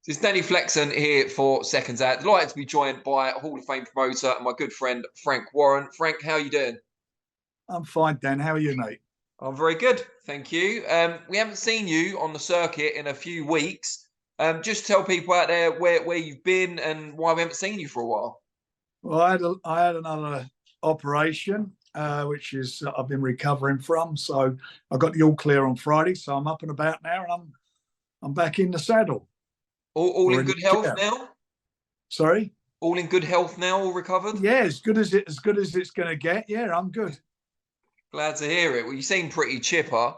It's Danny Flexon here for Seconds Out. Delighted to be joined by Hall of Fame promoter and my good friend Frank Warren. Frank, how are you doing? I'm fine, Dan. How are you, mate? I'm very good, thank you. We haven't seen you on the circuit in a few weeks. Just tell people out there where you've been and why we haven't seen you for a while. Well, I had another operation, which is I've been recovering from. So I got the all clear on Friday. So I'm up and about now, and I'm back in the saddle. All in good health now? Sorry? All in good health now, all recovered? Yeah, as good as it's going to get. Yeah, I'm good. Glad to hear it. Well, you seem pretty chipper.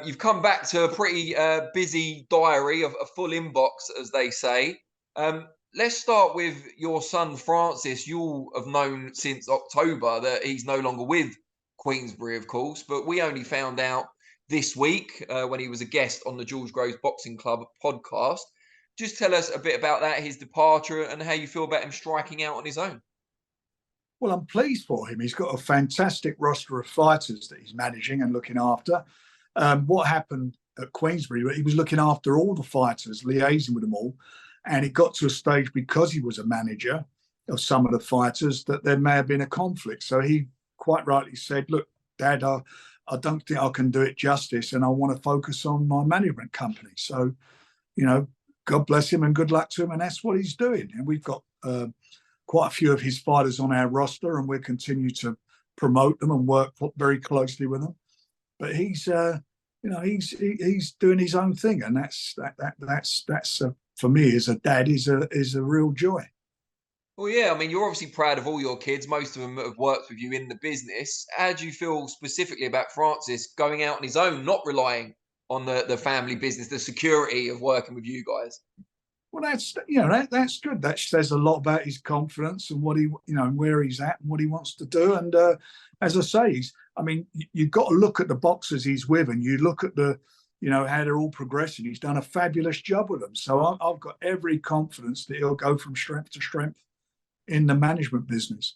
You've come back to a pretty busy diary of a full inbox, as they say. Let's start with your son, Francis. You'll have known since October that he's no longer with Queensberry, of course, but we only found out this week when he was a guest on the George Groves Boxing Club podcast. Just tell us a bit about that, his departure, and how you feel about him striking out on his own. Well, I'm pleased for him. He's got a fantastic roster of fighters that he's managing and looking after. What happened at Queensberry, he was looking after all the fighters, liaising with them all. And it got to a stage, because he was a manager of some of the fighters, that there may have been a conflict. So he quite rightly said, look, Dad, I don't think I can do it justice, and I want to focus on my management company. So, God bless him and good luck to him. And that's what he's doing. And we've got quite a few of his fighters on our roster, and we'll continue to promote them and work very closely with them. But he's doing his own thing, and that's for me as a dad is a real joy. Well, yeah, I mean, you're obviously proud of all your kids. Most of them have worked with you in the business. How do you feel specifically about Francis going out on his own, not relying on the family business, the security of working with you guys? Well, that's good. That says a lot about his confidence and what he, where he's at and what he wants to do. And as I say, you've got to look at the boxers he's with, and you look at the, how they're all progressing. He's done a fabulous job with them. So I've got every confidence that he'll go from strength to strength in the management business.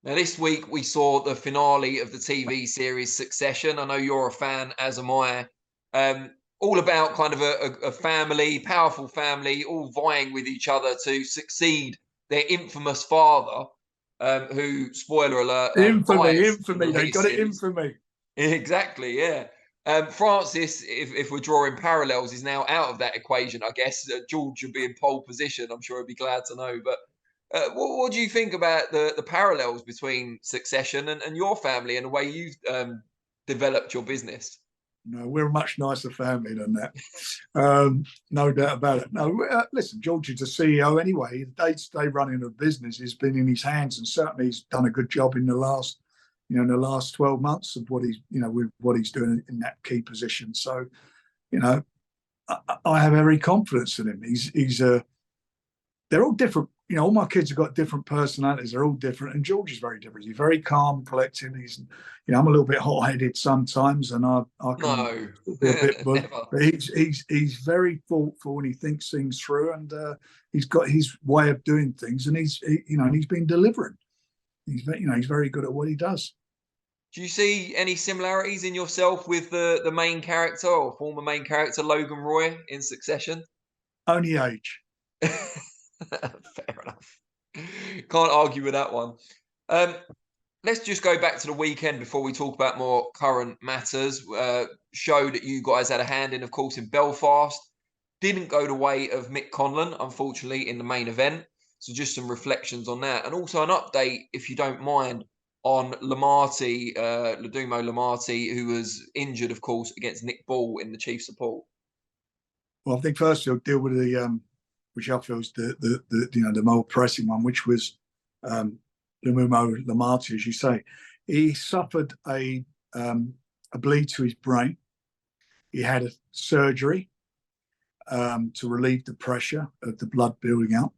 Now, this week we saw the finale of the TV series Succession. I know you're a fan, as am I. All about kind of a family, powerful family, all vying with each other to succeed their infamous father, who, spoiler alert, infamy. They got it, infamy. Exactly, yeah. Francis, if we're drawing parallels, is now out of that equation, I guess. George would be in pole position. I'm sure he'd be glad to know. But what do you think about the parallels between Succession and your family and the way you've developed your business? No, we're a much nicer family than that. No doubt about it. No, listen, George is the CEO anyway. The day-to-day running of business has been in his hands, and certainly he's done a good job in the last 12 months of what he's, with what he's doing in that key position. So, I have every confidence in him. They're all different. All my kids have got different personalities. They're all different, and George is very different. He's very calm, collected. He's, I'm a little bit hot-headed sometimes, and I can be a bit, but he's very thoughtful, and he thinks things through, and he's got his way of doing things, and he's been delivering. He's very good at what he does. Do you see any similarities in yourself with the main character or former main character Logan Roy in Succession? Only age. Fair enough. Can't argue with that one. Let's just go back to the weekend before we talk about more current matters. Show that you guys had a hand in, of course, in Belfast. Didn't go the way of Mick Conlan, unfortunately, in the main event. So just some reflections on that. And also an update, if you don't mind, on Lamati, Ludumo Lamati, who was injured, of course, against Nick Ball in the chief support. Well, I think first he'll deal with the which I feel is the more pressing one, which was Ludumo Lamati, as you say. He suffered a bleed to his brain. He had a surgery to relieve the pressure of the blood building up.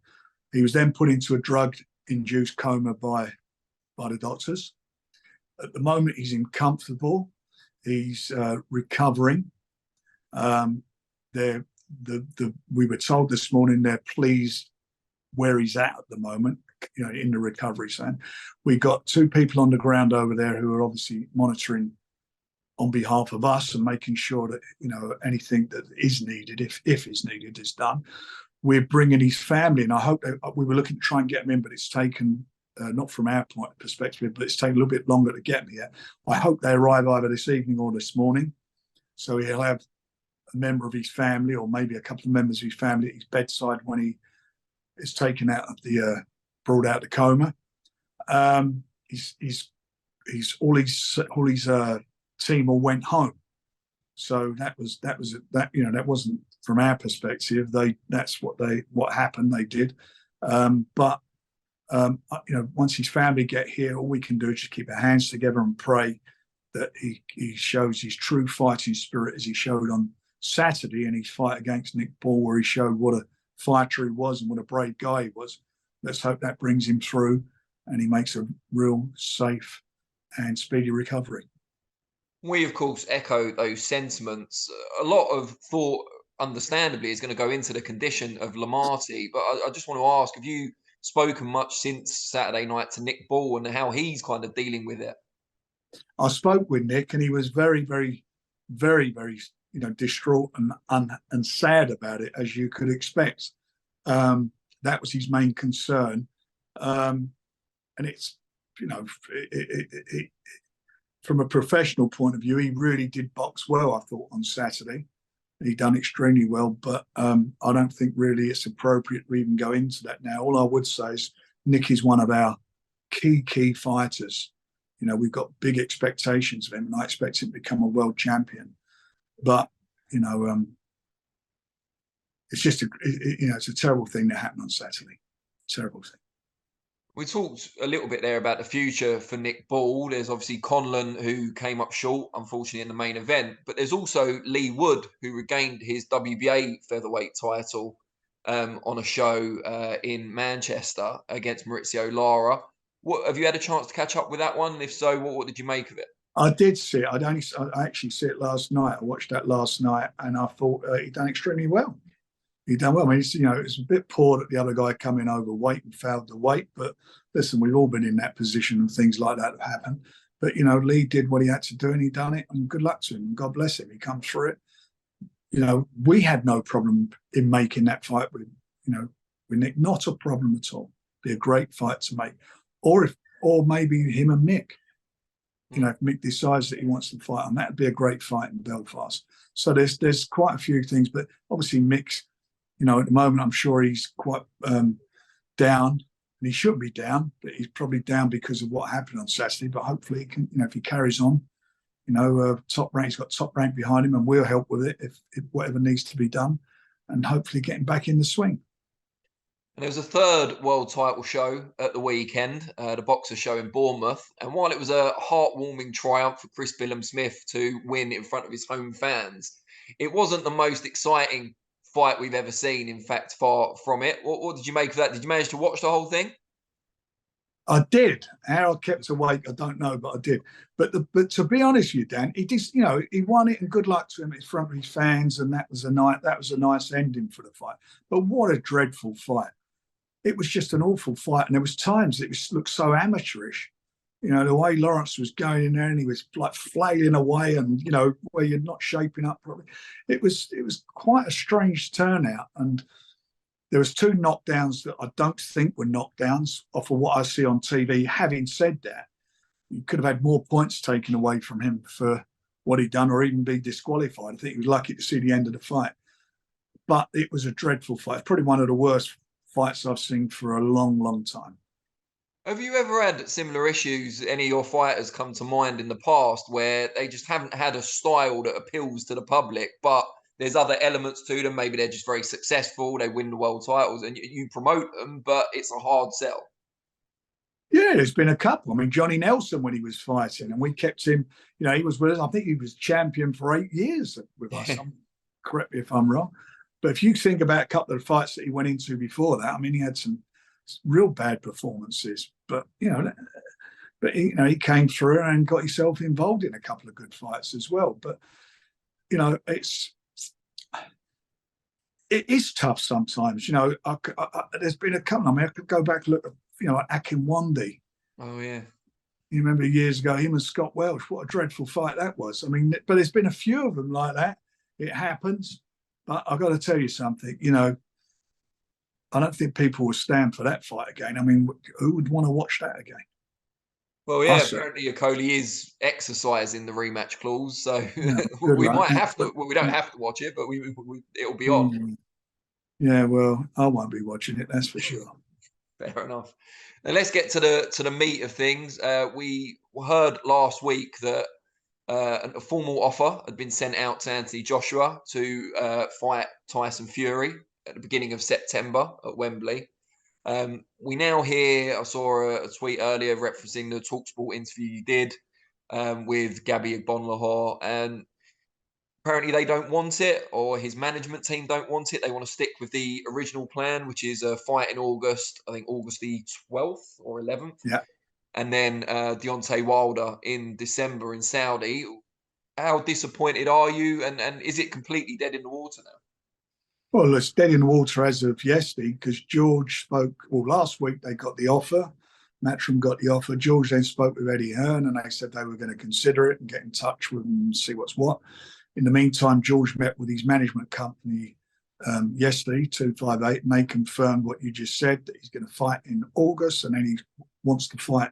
He was then put into a drug-induced coma by the doctors. At the moment, he's uncomfortable. He's recovering. We were told this morning they're pleased where he's at the moment, in the recovery zone. We got two people on the ground over there who are obviously monitoring on behalf of us and making sure that anything that is needed, if is needed, is done. we're bringing his family, and I hope we were looking to try and get him in, but it's taken, not from our point of perspective, but it's taken a little bit longer to get me here. I hope they arrive either this evening or this morning. So he'll have a member of his family, or maybe a couple of members of his family, at his bedside when he is taken out of the, brought out of the coma. All his team all went home. So that wasn't from our perspective. That's what happened. They did, but once his family get here, all we can do is just keep our hands together and pray that he shows his true fighting spirit as he showed on Saturday in his fight against Nick Ball, where he showed what a fighter he was and what a brave guy he was. Let's hope that brings him through and he makes a real safe and speedy recovery. We, of course, echo those sentiments. A lot of thought, understandably, is going to go into the condition of Lamati, but I just want to ask, have you spoken much since Saturday night to Nick Ball and how he's kind of dealing with it? I spoke with Nick, and he was very, very, very, very, distraught and sad about it, as you could expect. That was his main concern, and it's, from a professional point of view, he really did box well, I thought, on Saturday. He done extremely well, but I don't think really it's appropriate to even go into that now. All I would say is Nick is one of our key fighters. We've got big expectations of him, and I expect him to become a world champion. But it's just it's a terrible thing that happened on Saturday. Terrible thing. We talked a little bit there about the future for Nick Ball. There's obviously Conlan, who came up short, unfortunately, in the main event. But there's also Leigh Wood, who regained his WBA featherweight title on a show in Manchester against Mauricio Lara. Have you had a chance to catch up with that one? If so, what did you make of it? I did see it. I actually see it last night. I watched that last night, and I thought he done extremely well. He done well. I mean, it's a bit poor that the other guy come in overweight and fouled the weight. But listen, we've all been in that position, and things like that have happened. But Leigh did what he had to do, and he done it. And good luck to him. And God bless him. He come through it. We had no problem in making that fight with Nick. Not a problem at all. Be a great fight to make. Or maybe him and Mick. If Mick decides that he wants to fight on, that'd be a great fight in Belfast. So there's quite a few things, but obviously Mick's, at the moment I'm sure he's quite down, and he shouldn't be down, but he's probably down because of what happened on Saturday. But hopefully he can, if he carries on, Top Rank, he's got Top Rank behind him, and we'll help with it if whatever needs to be done, and hopefully getting back in the swing. And there was a third world title show at the weekend, the Boxer show in Bournemouth. And while it was a heartwarming triumph for Chris Billam-Smith to win in front of his home fans, it wasn't the most exciting fight we've ever seen. In fact, far from it. What did you make of that? Did you manage to watch the whole thing? I did. How I kept awake, I don't know, but I did. But to be honest with you, Dan, he just, he won it, and good luck to him in front of his fans, and that was a nice ending for the fight. But what a dreadful fight. It was just an awful fight, and there was times it looked so amateurish. The way Lawrence was going in there, and he was like flailing away, and where you're not shaping up properly. It was quite a strange turnout, and there was 2 knockdowns that I don't think were knockdowns off of what I see on TV. Having said that, you could have had more points taken away from him for what he'd done, or even be disqualified. I think he was lucky to see the end of the fight. But it was a dreadful fight. It's probably one of the worst fights I've seen for a long, long time. Have you ever had similar issues? Any of your fighters come to mind in the past where they just haven't had a style that appeals to the public, but there's other elements to them? Maybe they're just very successful, they win the world titles, and you promote them, but it's a hard sell. Yeah, there's been a couple. I mean, Johnny Nelson, when he was fighting, and we kept him, he was with us. I think he was champion for 8 years with us. Correct me if I'm wrong. But if you think about a couple of fights that he went into before that, I mean, he had some real bad performances. But he came through and got himself involved in a couple of good fights as well. But it is tough sometimes. There's been a couple. I mean, I could go back and look at like Akinwande. Oh yeah. You remember years ago, him and Scott Welch. What a dreadful fight that was. I mean, but there's been a few of them like that. It happens. But I've got to tell you something, I don't think people will stand for that fight again. I mean, who would want to watch that again? Well, yeah, apparently Okolie is exercising the rematch clause, so Yeah, we luck. might have to. Well, we don't have to watch it, but it'll be on. Yeah, well, I won't be watching it. That's for sure. Fair enough. Now let's get to the meat of things. We heard last week that a formal offer had been sent out to Anthony Joshua to fight Tyson Fury at the beginning of September at Wembley. We now hear, I saw a tweet earlier referencing the TalkSport interview you did with Gabby Agbonlahor, and apparently they don't want it, or his management team don't want it. They want to stick with the original plan, which is a fight in August, I think August the 12th or 11th. Yeah. And then Deontay Wilder in December in Saudi. How disappointed are you? And is it completely dead in the water now? Well, it's dead in the water as of yesterday because George spoke. Well, last week they got the offer. Matchroom got the offer. George then spoke with Eddie Hearn and they said they were going to consider it and get in touch with them and see what's what. In the meantime, George met with his management company yesterday, 258, and they confirmed what you just said, that he's going to fight in August and then he wants to fight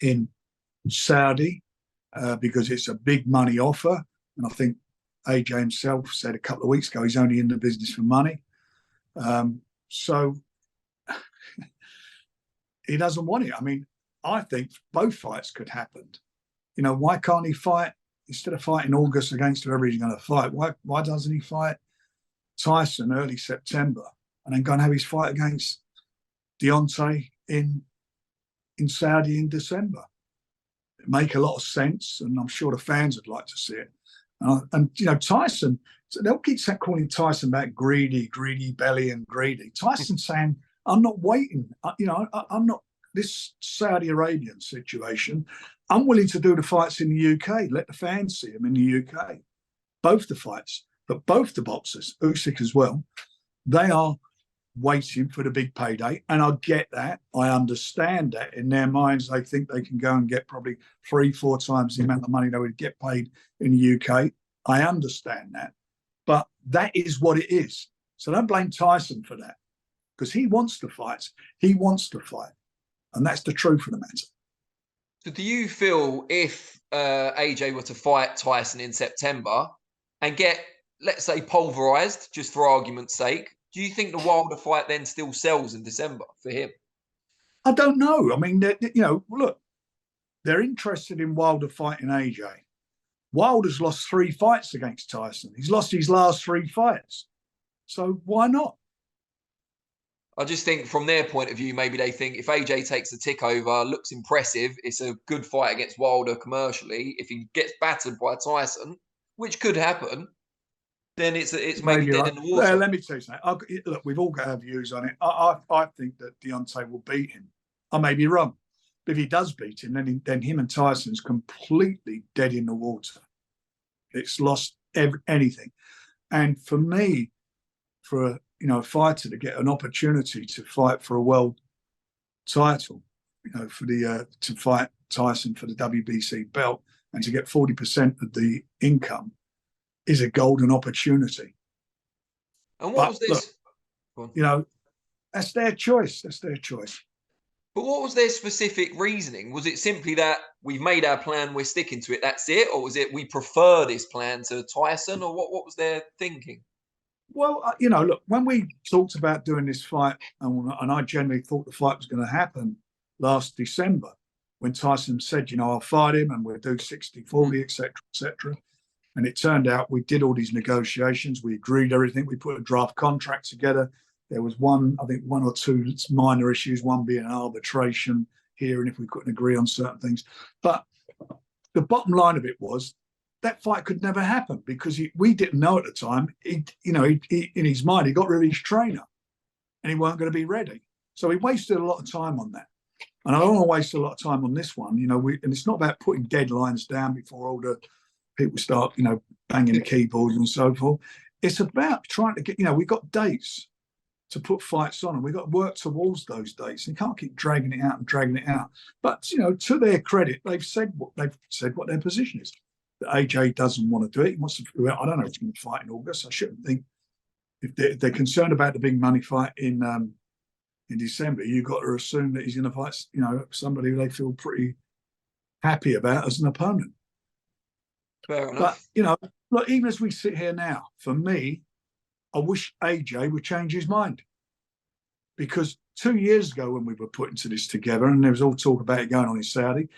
in Saudi because it's a big money offer. And I think AJ himself said a couple of weeks ago he's only in the business for money. So he doesn't want it. I mean, I think both fights could happen. You know, why can't he fight, instead of fighting August against whoever he's going to fight, why doesn't he fight Tyson early September and then go and have his fight against Deontay in Saudi in December? It make a lot of sense, and I'm sure the fans would like to see it. And you know, Tyson, they'll keep calling Tyson back greedy, belly and greedy. Tyson's saying, I'm not waiting. I'm not this Saudi Arabian situation. I'm willing to do the fights in the UK. Let the fans see them in the UK. Both the fights, but both the boxers, Usyk as well, they are waiting for the big payday. And I get that. I understand that. In their minds, they think they can go and get probably 3-4 times the amount of money they would get paid in the UK. I understand that. But that is what it is. So don't blame Tyson for that, because he wants to fight. He wants to fight. And that's the truth of the matter. So do you feel if AJ were to fight Tyson in September and get, let's say, pulverized, just for argument's sake, do you think the Wilder fight then still sells in December for him? I don't know. I mean, look, they're interested in Wilder fighting AJ. Wilder's lost 3 fights against Tyson. He's lost his last 3 fights. So why not? I just think from their point of view, maybe they think if AJ takes the tick over, looks impressive, it's a good fight against Wilder commercially. If he gets battered by Tyson, which could happen, then it's maybe dead in the water. Let me tell you something. Look, we've all got our views on it. I think that Deontay will beat him. I may be wrong. But if he does beat him, then him and Tyson's completely dead in the water. It's lost anything. And for me, for a fighter to get an opportunity to fight for a world title, to fight Tyson for the WBC belt and to get 40% of the income is a golden opportunity. And what was this? Look, that's their choice. That's their choice. But what was their specific reasoning? Was it simply that we've made our plan, we're sticking to it, that's it? Or was it we prefer this plan to Tyson? Or what was their thinking? Well, look, when we talked about doing this fight, and I generally thought the fight was going to happen last December, when Tyson said, I'll fight him and we'll do 60-40, etc. And it turned out we did all these negotiations. We agreed everything. We put a draft contract together. There was one or two minor issues, one being arbitration here, and if we couldn't agree on certain things. But the bottom line of it was that fight could never happen because we didn't know at the time. He, in his mind, he got rid of his trainer and he weren't going to be ready. So he wasted a lot of time on that. And I don't want to waste a lot of time on this one. And it's not about putting deadlines down before all the people start, banging the keyboards and so forth. It's about trying to get, we've got dates to put fights on and we've got to work towards those dates. And you can't keep dragging it out. But, to their credit, they've said what their position is. That AJ doesn't want to do it. He wants to. I don't know if he's going to fight in August. I shouldn't think if they're concerned about the big money fight in in December, you've got to assume that he's going to fight, somebody who they feel pretty happy about as an opponent. Fair enough. But, look, even as we sit here now, for me, I wish AJ would change his mind. Because 2 years ago when we were putting this together and there was all talk about it going on in Saudi,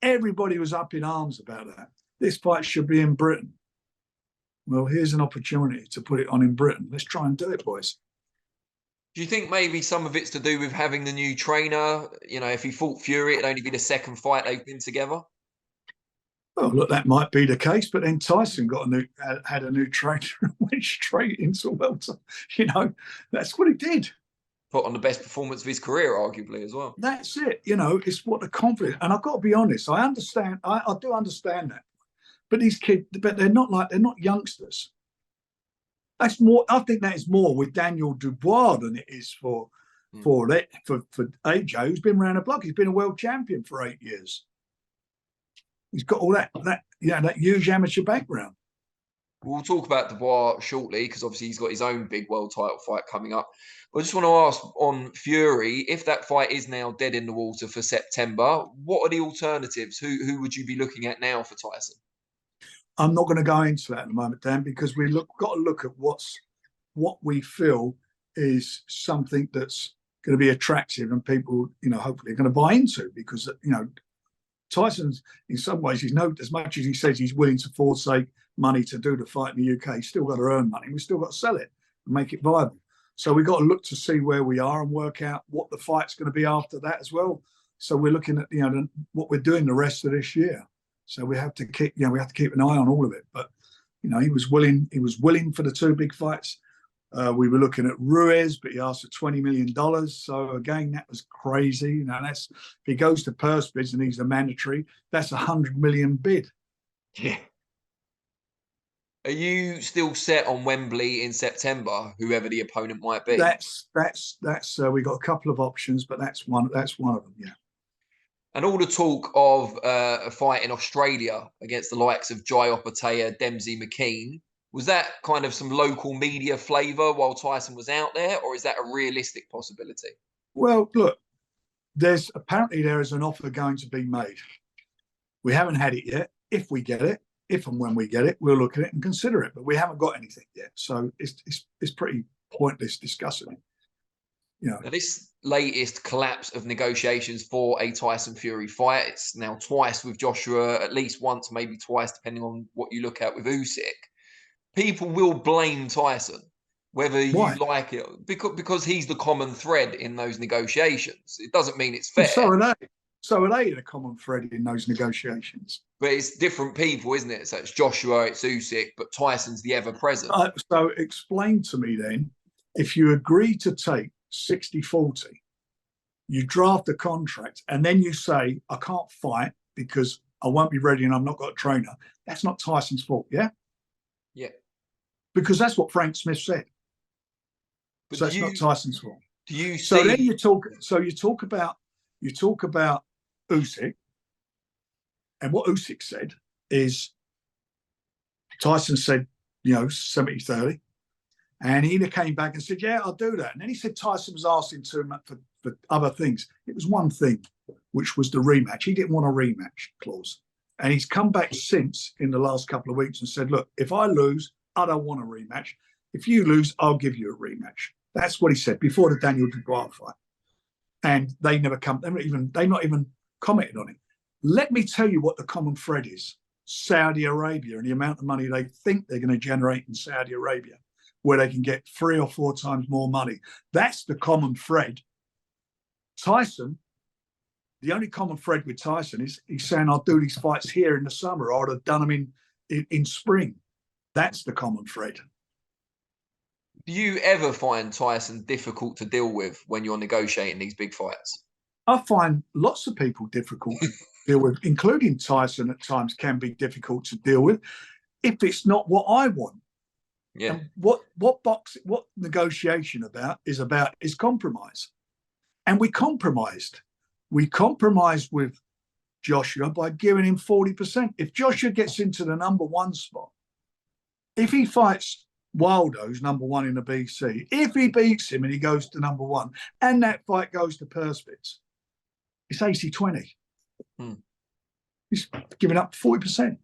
everybody was up in arms about that. This fight should be in Britain. Well, here's an opportunity to put it on in Britain. Let's try and do it, boys. Do you think maybe some of it's to do with having the new trainer? If he fought Fury, it'd only be the second fight they've been together. Well, look, that might be the case, but then Tyson had a new trainer and went straight into welter. That's what he did. Put on the best performance of his career, arguably, as well. That's it. It's what the confidence. And I've got to be honest, I understand. I do understand that. But these kids, they're not youngsters. That's more. I think that is more with Daniel Dubois than it is for AJ, who's been around the block. He's been a world champion for 8 years. He's got all that huge amateur background. We'll talk about Dubois shortly because obviously he's got his own big world title fight coming up. But I just want to ask on Fury, if that fight is now dead in the water for September, what are the alternatives? Who would you be looking at now for Tyson? I'm not going to go into that at the moment, Dan, because got to look at what we feel is something that's going to be attractive and people, hopefully are going to buy into, because, Tyson's, in some ways, he's as much as he says he's willing to forsake money to do the fight in the UK, he's still got to earn money. We've still got to sell it and make it viable. So we've got to look to see where we are and work out what the fight's going to be after that as well. So we're looking at, what we're doing the rest of this year. So we have to keep an eye on all of it. But, he was willing for the two big fights. We were looking at Ruiz, but he asked for $20 million. So again, that was crazy. That's, if he goes to purse bids and he's a mandatory, that's $100 million bid. Yeah. Are you still set on Wembley in September, whoever the opponent might be? That's we got a couple of options, but that's one of them. Yeah. And all the talk of a fight in Australia against the likes of Jai Opetaia, Dempsey McKean, was that kind of some local media flavour while Tyson was out there, or is that a realistic possibility? Well, look, there is an offer going to be made. We haven't had it yet. If we get it, if and when we get it, we'll look at it and consider it. But we haven't got anything yet, so it's pretty pointless discussing it. Now, this latest collapse of negotiations for a Tyson Fury fight, it's now twice with Joshua, at least once, maybe twice, depending on what you look at with Usyk. People will blame Tyson, whether you like it, because he's the common thread in those negotiations. It doesn't mean it's fair. Well, so are they the common thread in those negotiations? But it's different people, isn't it? So it's Joshua, it's Usyk, but Tyson's the ever-present. So explain to me then, if you agree to take 60-40, you draft a contract, and then you say, I can't fight because I won't be ready and I've not got a trainer. That's not Tyson's fault, yeah? Yeah. Because that's what Frank Smith said. But so it's not Tyson's fault. Do you so then you talk about Usyk, and what Usyk said is Tyson said, 70-30. And he came back and said, yeah, I'll do that. And then he said Tyson was asking him for other things. It was one thing, which was the rematch. He didn't want a rematch clause. And he's come back since in the last couple of weeks and said, look, if I lose, I don't want a rematch. If you lose, I'll give you a rematch. That's what he said before the Daniel Dubois fight. And they not even commented on it. Let me tell you what the common thread is. Saudi Arabia and the amount of money they think they're going to generate in Saudi Arabia, where they can get 3 or 4 times more money. That's the common thread. Tyson, the only common thread with Tyson is he's saying, I'll do these fights here in the summer, or I'd have done them in spring. That's the common thread. Do you ever find Tyson difficult to deal with when you're negotiating these big fights? I find lots of people difficult to deal with, including Tyson at times can be difficult to deal with if it's not what I want. Yeah. And what negotiation is compromise. And we compromised. We compromised with Joshua by giving him 40%. If Joshua gets into the number 1 spot, if he fights Wilder's #1 in the BC. If he beats him and he goes to #1, and that fight goes to purse bids, it's 80-20. He's giving up 40%.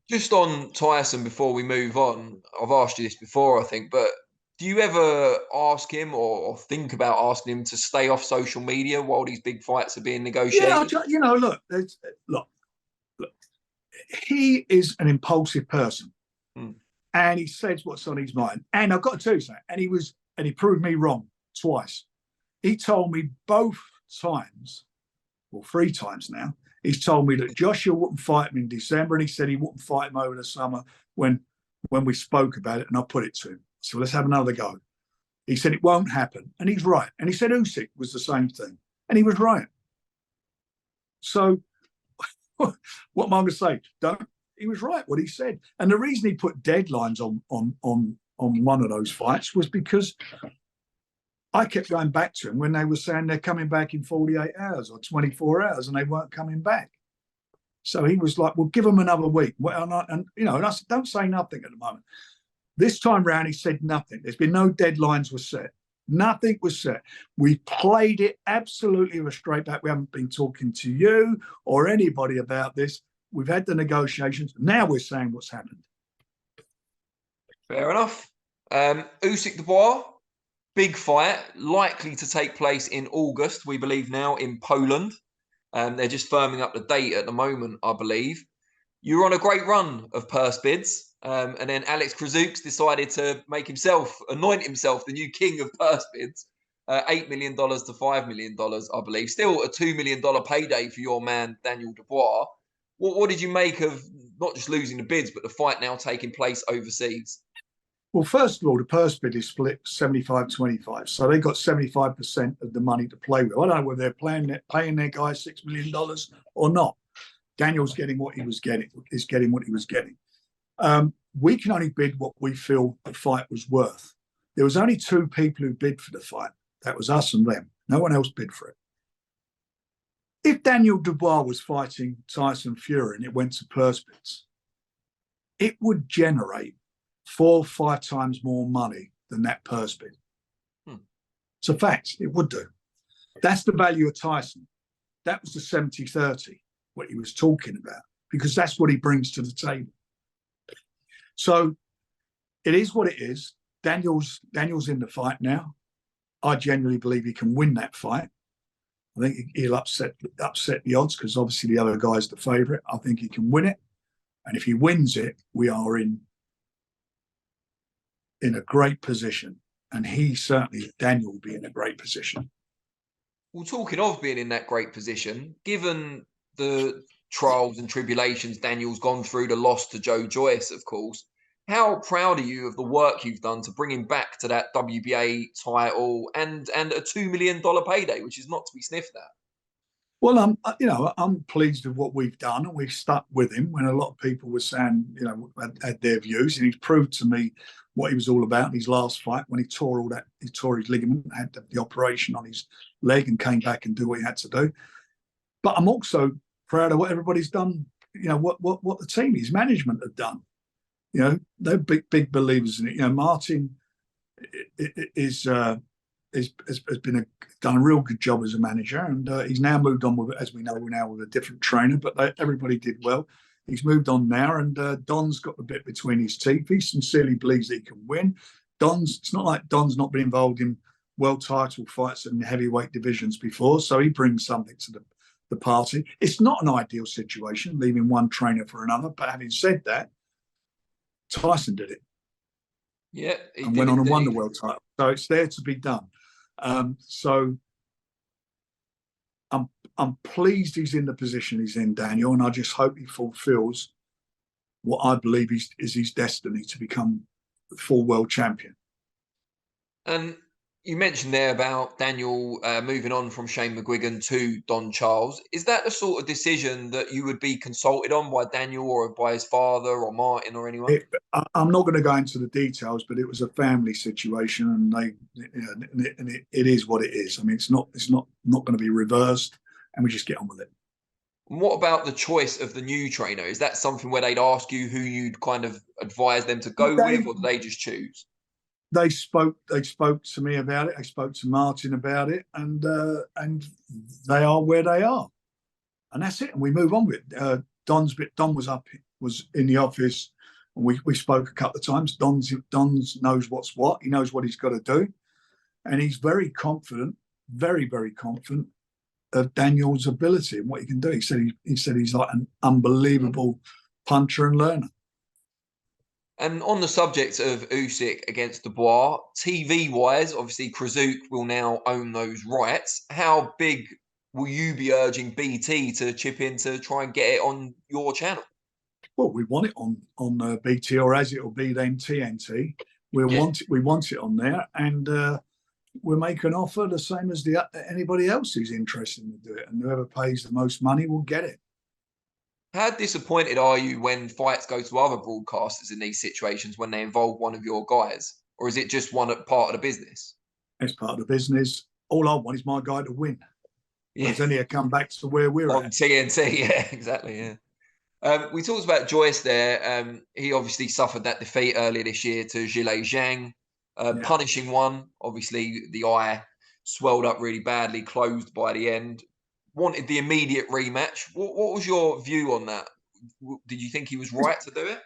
Just on Tyson, before we move on, I've asked you this before, I think, but do you ever ask him or think about asking him to stay off social media while these big fights are being negotiated? Yeah, look, he is an impulsive person, and he says what's on his mind. And I've got to tell you something. And he proved me wrong twice. He told me both times, well, 3 times now. He's told me that Joshua wouldn't fight him in December, and he said he wouldn't fight him over the summer when we spoke about it, and I put it to him. So let's have another go. He said it won't happen, and he's right. And he said Usyk was the same thing, and he was right. So what am I going to say? He was right what he said. And the reason he put deadlines on one of those fights was because I kept going back to him when they were saying they're coming back in 48 hours or 24 hours, and they weren't coming back. So he was like, well, give them another week. And I said, don't say nothing at the moment. This time round, he said nothing. There's been no deadlines were set. Nothing was set. We played it absolutely with a straight back. We haven't been talking to you or anybody about this. We've had the negotiations. Now we're saying what's happened. Fair enough. Usyk Dubois, big fight, likely to take place in August, we believe now, in Poland. They're just firming up the date at the moment, I believe. You were on a great run of purse bids, and then Alex Krasuk's decided to anoint himself the new king of purse bids. $8 million to $5 million, I believe. Still a $2 million payday for your man, Daniel Dubois. What did you make of not just losing the bids, but the fight now taking place overseas? Well, first of all, the purse bid is split 75-25. So they got 75% of the money to play with. I don't know whether they're paying their guy $6 million or not. Daniel's getting what he was getting, we can only bid what we feel the fight was worth. There was only 2 people who bid for the fight. That was us and them. No one else bid for it. If Daniel Dubois was fighting Tyson Fury and it went to purse bids, it would generate 4 or 5 times more money than that purse bid. It's a fact. It would do. That's the value of Tyson. That was the 70-30, what he was talking about, because that's what he brings to the table. So it is what it is. Daniel's in the fight now. I genuinely believe he can win that fight. I think he'll upset the odds because obviously the other guy's the favourite. I think he can win it. And if he wins it, we are in a great position. And Daniel will be in a great position. Well, talking of being in that great position, given the trials and tribulations Daniel's gone through, the loss to Joe Joyce, of course, how proud are you of the work you've done to bring him back to that WBA title and a $2 million payday, which is not to be sniffed at? Well, I'm pleased with what we've done, and we've stuck with him when a lot of people were saying, had their views, and he's proved to me what he was all about in his last fight when he tore his ligament, had the operation on his leg, and came back and do what he had to do. But I'm also proud of what everybody's done. What the team, his management, have done. They're big believers in it. Martin has done a real good job as a manager, and he's now moved on with it, as we know now, with a different trainer. But everybody did well. He's moved on now, and Don's got the bit between his teeth. He sincerely believes that he can win. It's not like Don's not been involved in world title fights in heavyweight divisions before, so he brings something to the party. It's not an ideal situation, leaving one trainer for another. But having said that, Tyson did it. Yeah, and went on and won the world title. So it's there to be done. So I'm pleased he's in the position he's in, Daniel, and I just hope he fulfills what I believe is his destiny to become the full world champion. And you mentioned there about Daniel moving on from Shane McGuigan to Don Charles. Is that the sort of decision that you would be consulted on by Daniel or by his father or Martin or anyone? I'm not going to go into the details, but it was a family situation, and it is what it is. I mean, it's not going to be reversed, and we just get on with it. What about the choice of the new trainer? Is that something where they'd ask you who you'd kind of advise them to go with, or do they just choose? They spoke to me about it. They spoke to Martin about it, and they are where they are, and that's it. And we move on with it. Don was in the office, and we spoke a couple of times. Don knows what's what. He knows what he's got to do, and he's very confident, very confident of Daniel's ability and what he can do. He said he's like an unbelievable puncher and learner. And on the subject of Usyk against Dubois, TV-wise, obviously Krasuk will now own those rights. How big will you be urging BT to chip in to try and get it on your channel? Well, we want it on BT, or as it will be then TNT. We want it on there, and we'll make an offer the same as anybody else who's interested to do it, and whoever pays the most money will get it. How disappointed are you when fights go to other broadcasters in these situations when they involve one of your guys? Or is it just one part of the business? It's part of the business. All I want is my guy to win. Yeah. It's only a come back to where we're on at. TNT, yeah, exactly, yeah. We talked about Joyce there. He obviously suffered that defeat earlier this year to Zhilei Zhang. Punishing one. Obviously, the eye swelled up really badly, closed by the end. Wanted the immediate rematch. What was your view on that? Did you think he was right to do it?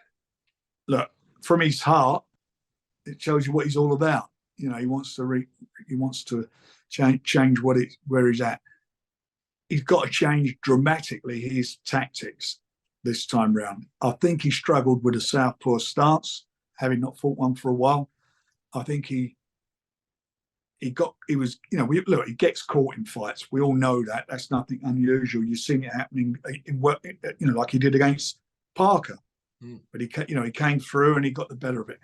Look, from his heart, it shows you what he's all about. You know, he wants to change where he's at. He's got to change dramatically his tactics this time round. I think he struggled with a southpaw stance, having not fought one for a while. I think he gets caught in fights. We all know that. That's nothing unusual. You've seen it happening in work, like he did against Parker. But he came through and he got the better of it.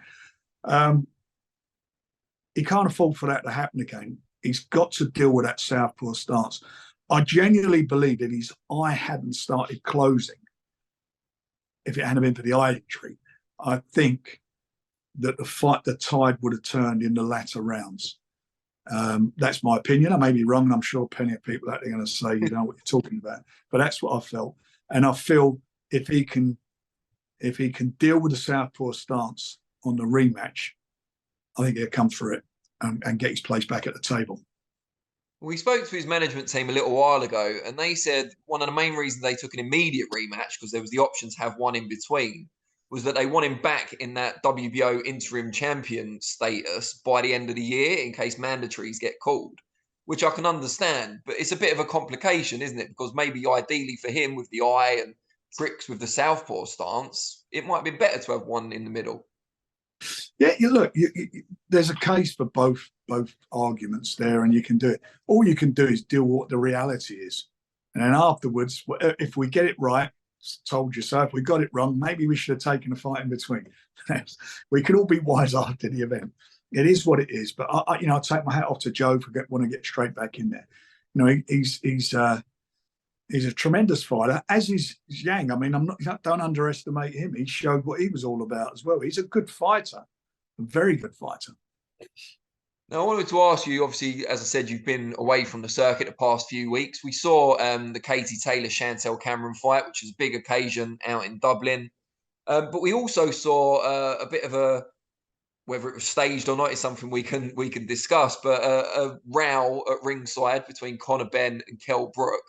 He can't afford for that to happen again. He's got to deal with that southpaw stance. I genuinely believe that his eye hadn't started closing, if it hadn't been for the eye injury, I think that the tide would have turned in the latter rounds. That's my opinion. I may be wrong, and I'm sure plenty of people out there are going to say you know what you're talking about. But that's what I felt, and I feel if he can deal with the southpaw stance on the rematch, I think he'll come through it and get his place back at the table. We spoke to his management team a little while ago, and they said one of the main reasons they took an immediate rematch, because there was the option to have one in between, was that they want him back in that WBO interim champion status by the end of the year in case mandatories get called, which I can understand. But it's a bit of a complication, isn't it? Because maybe ideally for him with the eye and tricks with the southpaw stance, it might be better to have one in the middle. Yeah, there's a case for both arguments there, and you can do it. All you can do is deal with what the reality is, and then afterwards, if we get it right, told you so. If we got it wrong, maybe we should have taken a fight in between. We can all be wise after the event. It is what it is. But I take my hat off to Joe for want to get straight back in there. He's a tremendous fighter, as is Zhang. I mean, don't underestimate him. He showed what he was all about as well. He's a good fighter, a very good fighter. Now, I wanted to ask you, obviously, as I said, you've been away from the circuit the past few weeks. We saw the Katie Taylor-Chantel Cameron fight, which was a big occasion out in Dublin. But we also saw a bit of a, whether it was staged or not is something we can discuss, but a row at ringside between Conor Benn and Kell Brook.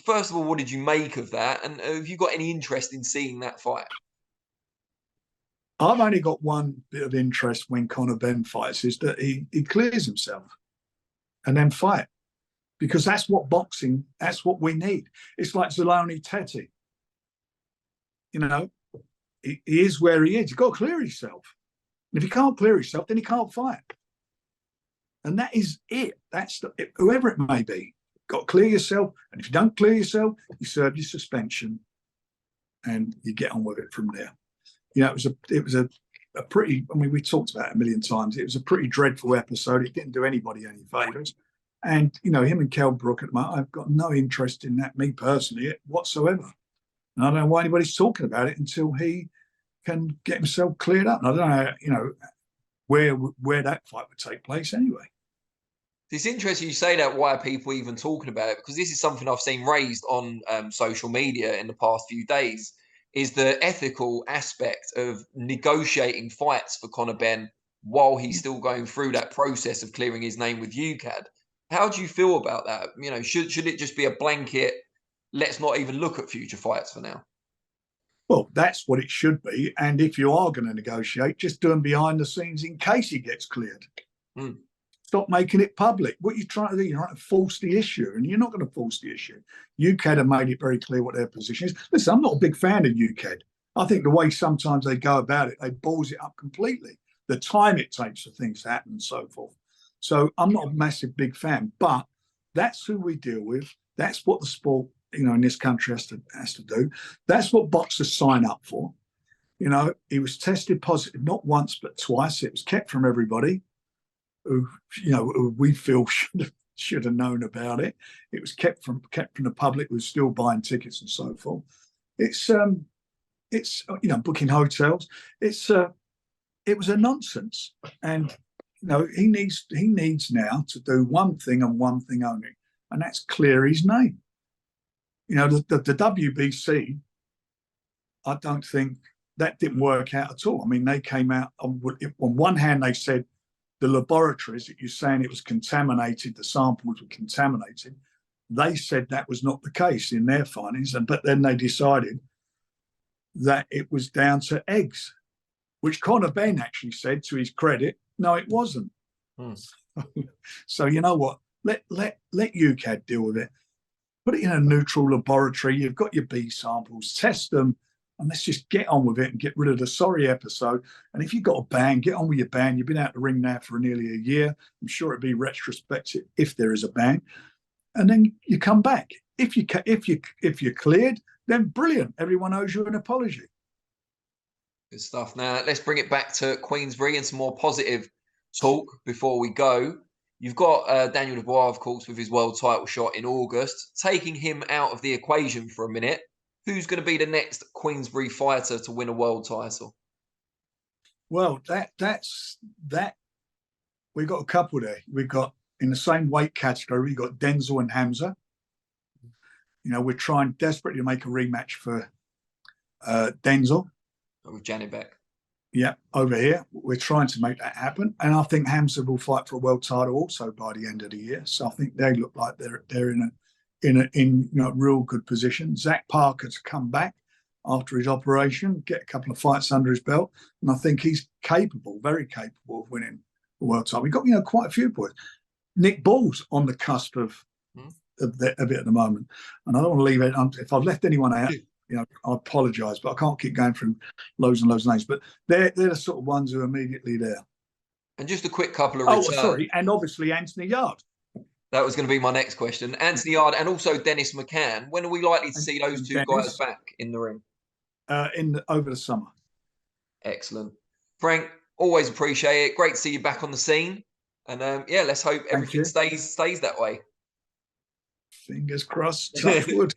First of all, what did you make of that? And have you got any interest in seeing that fight? I've only got one bit of interest when Conor Benn fights, is that he clears himself and then fight. Because that's what boxing, that's what we need. It's like Zolani Teti. He is where he is. You've got to clear himself. And if he can't clear himself, then he can't fight. And that is it. That's whoever it may be. Got to clear yourself, and if you don't clear yourself, you serve your suspension, and you get on with it from there. It was a pretty. I mean, we talked about it a million times. It was a pretty dreadful episode. It didn't do anybody any favors, and him and Kell Brook at the moment, I've got no interest in that, me personally, whatsoever. And I don't know why anybody's talking about it until he can get himself cleared up. And I don't know, where that fight would take place anyway. It's interesting you say that. Why are people even talking about it? Because this is something I've seen raised on social media in the past few days, is the ethical aspect of negotiating fights for Conor Benn while he's still going through that process of clearing his name with UKAD. How do you feel about that? You know, should it just be a blanket, let's not even look at future fights for now? Well, that's what it should be. And if you are going to negotiate, just do them behind the scenes in case he gets cleared. Mm. Stop making it public. What you're trying to do, you're trying to force the issue, and you're not going to force the issue. UKAD have made it very clear what their position is. Listen, I'm not a big fan of UKAD. I think the way sometimes they go about it, they balls it up completely. The time it takes for things to happen and so forth. So I'm not a massive big fan, but that's who we deal with. That's what the sport, in this country has to do. That's what boxers sign up for. He was tested positive not once but twice. It was kept from everybody who we feel should have known about it. It was kept from the public who was still buying tickets and so forth. It's booking hotels. It was a nonsense, and he needs now to do one thing and one thing only, and that's clear his name. The WBC, I don't think that didn't work out at all. I mean, they came out on one hand, they said the laboratories that you're saying it was contaminated, the samples were contaminated. They said that was not the case in their findings, but then they decided that it was down to eggs, which Conor Benn actually said, to his credit, no, it wasn't. So you know what? Let UKAD deal with it. Put it in a neutral laboratory. You've got your B samples, test them, and let's just get on with it and get rid of the sorry episode. And if you've got a ban, get on with your ban. You've been out the ring now for nearly a year. I'm sure it'd be retrospective if there is a ban, and then you come back. If you're cleared, then brilliant. Everyone owes you an apology. Good stuff. Now let's bring it back to Queensberry and some more positive talk before we go. You've got Daniel Dubois, of course, with his world title shot in August. Taking him out of the equation for a minute, who's going to be the next Queensberry fighter to win a world title? Well, that's that. We've got a couple there. We've got, in the same weight category, we've got Denzel and Hamza. We're trying desperately to make a rematch for Denzel. With Janet Beck. Yeah, over here. We're trying to make that happen. And I think Hamza will fight for a world title also by the end of the year. So I think they look like they're in a real good position. Zach Parker to come back after his operation, get a couple of fights under his belt. And I think he's capable, very capable of winning the world title. We've got, quite a few boys. Nick Ball's on the cusp of it at the moment. And I don't want to leave it. If I've left anyone out, I apologise, but I can't keep going through loads and loads of names. But they're the sort of ones who are immediately there. And just a quick couple of returns. Oh, sorry. And obviously Anthony Yard. That was going to be my next question. Anthony Yard and also Dennis McCann. When are we likely to see those two guys back in the ring? Over the summer. Excellent. Frank, always appreciate it. Great to see you back on the scene. And let's hope everything stays that way. Fingers crossed. Touch wood.